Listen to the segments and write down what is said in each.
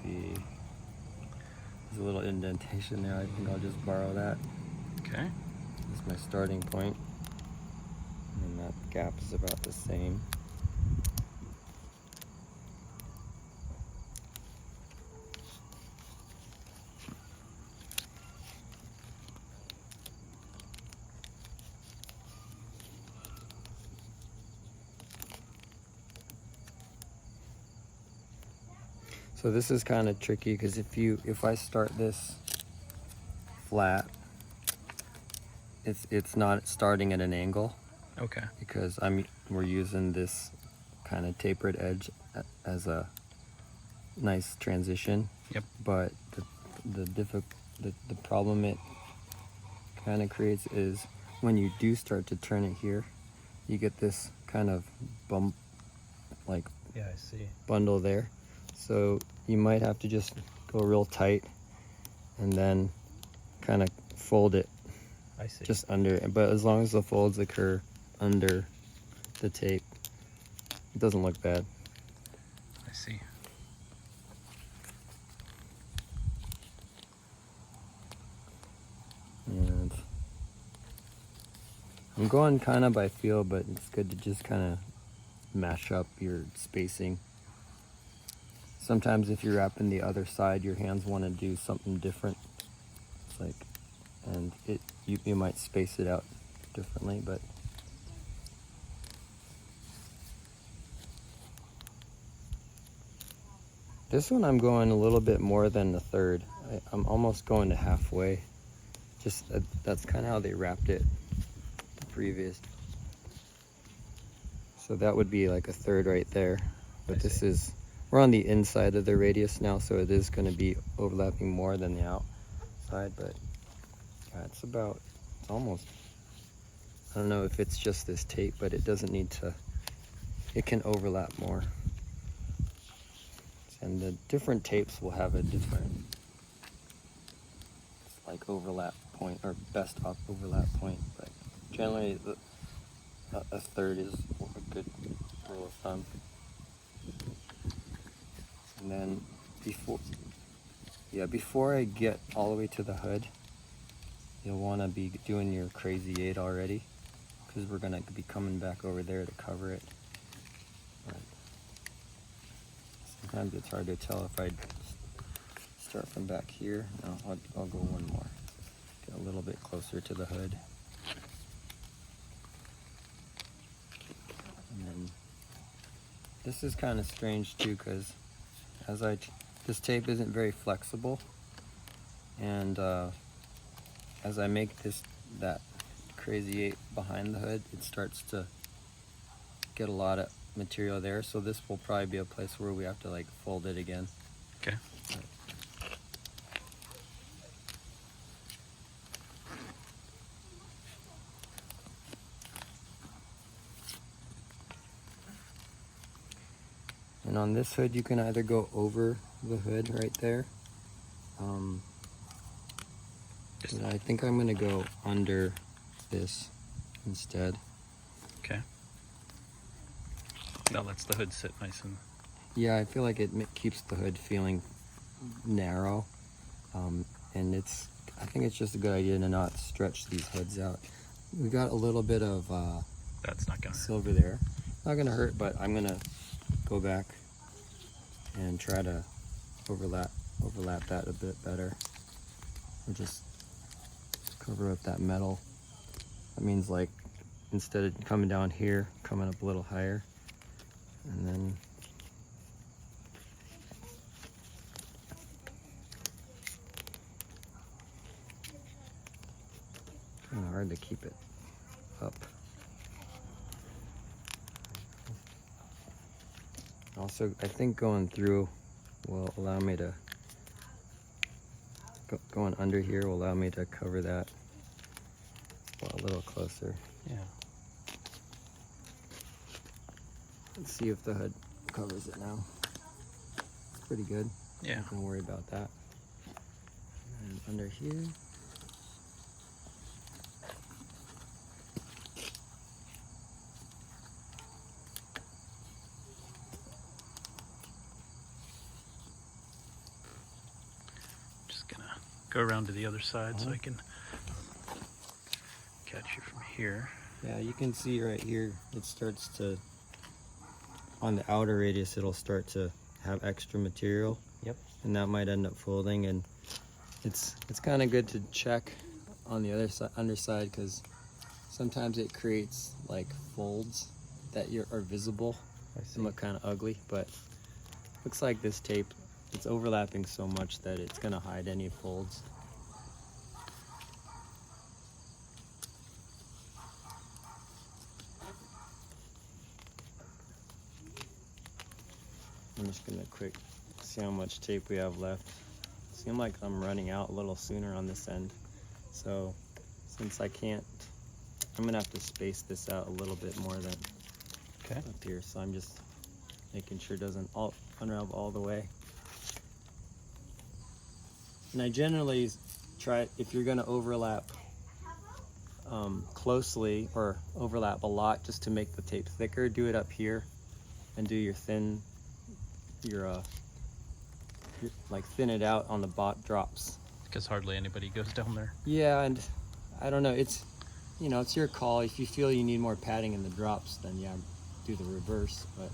see. There's a little indentation there. I think I'll just borrow that. Okay. That's my starting point. And that gap is about the same. So this is kind of tricky because if I start this flat, it's not starting at an angle. Okay. Because we're using this kind of tapered edge as a nice transition. Yep. But the problem it kind of creates is when you do start to turn it here, you get this kind of bump, like Yeah, I see. bundle there. So you might have to just go real tight and then kind of fold it I see. just under. But as long as the folds occur under the tape, it doesn't look bad. I see. And I'm going kind of by feel, but it's good to just kind of mash up your spacing. Sometimes if you're wrapping the other side, your hands want to do something different. It's like, and you might space it out differently, but this one I'm going a little bit more than the third. I'm almost going to halfway. Just that's kind of how they wrapped it the previous. So that would be like a third right there. But this is, we're on the inside of the radius now, so it is going to be overlapping more than the outside. But yeah, it's almost, I don't know if it's just this tape, but it doesn't need to, it can overlap more. And the different tapes will have a different like overlap point or best overlap point, but generally a third is a good rule of thumb. And then before I get all the way to the hood, you'll want to be doing your crazy 8 already, because we're going to be coming back over there to cover it. But sometimes it's hard to tell if I start from back here. No, I'll go one more. Get a little bit closer to the hood. And then this is kind of strange too, because this tape isn't very flexible, and as I make that crazy 8 behind the hood, it starts to get a lot of material there. So this will probably be a place where we have to like fold it again. Okay. And on this hood, you can either go over the hood right there. I think I'm gonna go under this instead. Okay. That lets the hood sit nice and... Yeah, I feel like it keeps the hood feeling narrow. And I think it's just a good idea to not stretch these hoods out. We got a little bit of That's not gonna silver there. Not gonna hurt, but I'm gonna go back and try to overlap that a bit better. Or just cover up that metal. That means like instead of coming down here, coming up a little higher. And then kind of hard to keep it up. Also, I think going through will allow me to, going under here will allow me to cover that a little closer. Yeah. Let's see if the hood covers it now. It's pretty good. Yeah. Not gonna worry about that. And under here. go around to the other side so I can catch you from here. Yeah, you can see right here, it starts to, on the outer radius, it'll start to have extra material. Yep. And that might end up folding, and it's kind of good to check on the other side, underside, because sometimes it creates like folds that are visible and look kind of ugly, but looks like this tape, it's overlapping so much that it's going to hide any folds. I'm just going to quick see how much tape we have left. Seems like I'm running out a little sooner on this end, so since I can't, I'm going to have to space this out a little bit more than up here, so I'm just making sure it doesn't unravel all the way. And I generally try, if you're going to overlap closely or overlap a lot just to make the tape thicker, do it up here and do your thin, like thin it out on the drops. Because hardly anybody goes down there. Yeah, and I don't know, it's, you know, it's your call. If you feel you need more padding in the drops, then yeah, do the reverse, but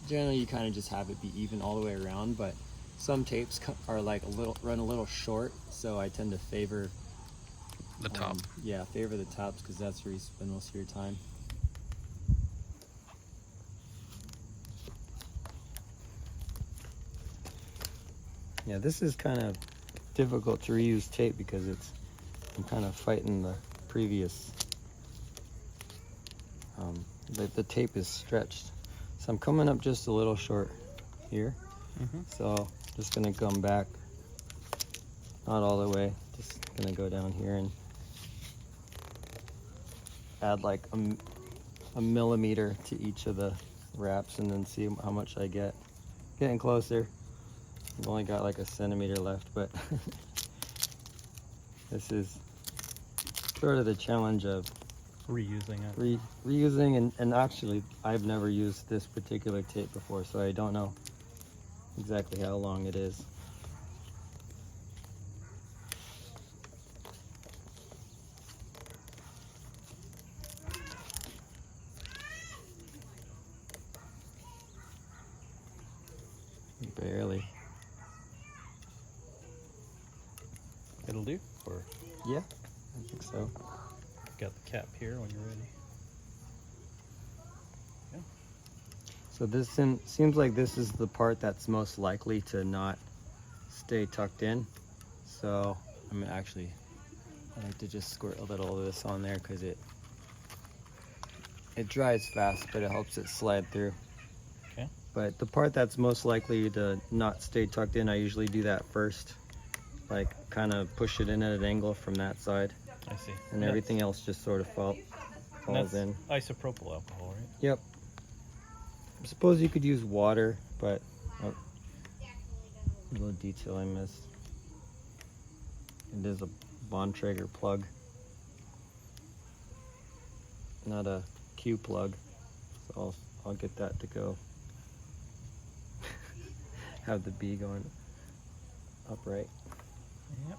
generally you kind of just have it be even all the way around, but some tapes are like run a little short, so I tend to favor the top. Yeah, favor the tops because that's where you spend most of your time. Yeah, this is kind of difficult to reuse tape because I'm kind of fighting the previous, the tape is stretched. So I'm coming up just a little short here. So just gonna come back, not all the way, just gonna go down here and add like a millimeter to each of the wraps and then see how much I get. Getting closer. I've only got like a centimeter left, but this is sort of the challenge of Reusing it. Reusing, and actually I've never used this particular tape before, so I don't know exactly how long it is. Barely. It'll do? Or Yeah, I think so. got the cap here when you're ready. Yeah. So this seems like this is the part that's most likely to not stay tucked in. So I'm gonna actually, I like to just squirt a little of this on there because it dries fast, but it helps it slide through. Okay. But the part that's most likely to not stay tucked in, I usually do that first. Like kind of push it in at an angle from that side. I see. And everything else just sort of falls in. Isopropyl alcohol, right? Yep. I suppose you could use water, but a little detail I missed. It is a Bontrager plug, not a Q plug. So I'll get that to go. Have the B going upright. Yep.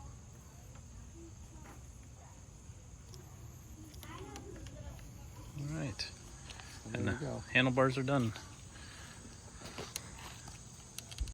All right. There And you the go. handlebars are done.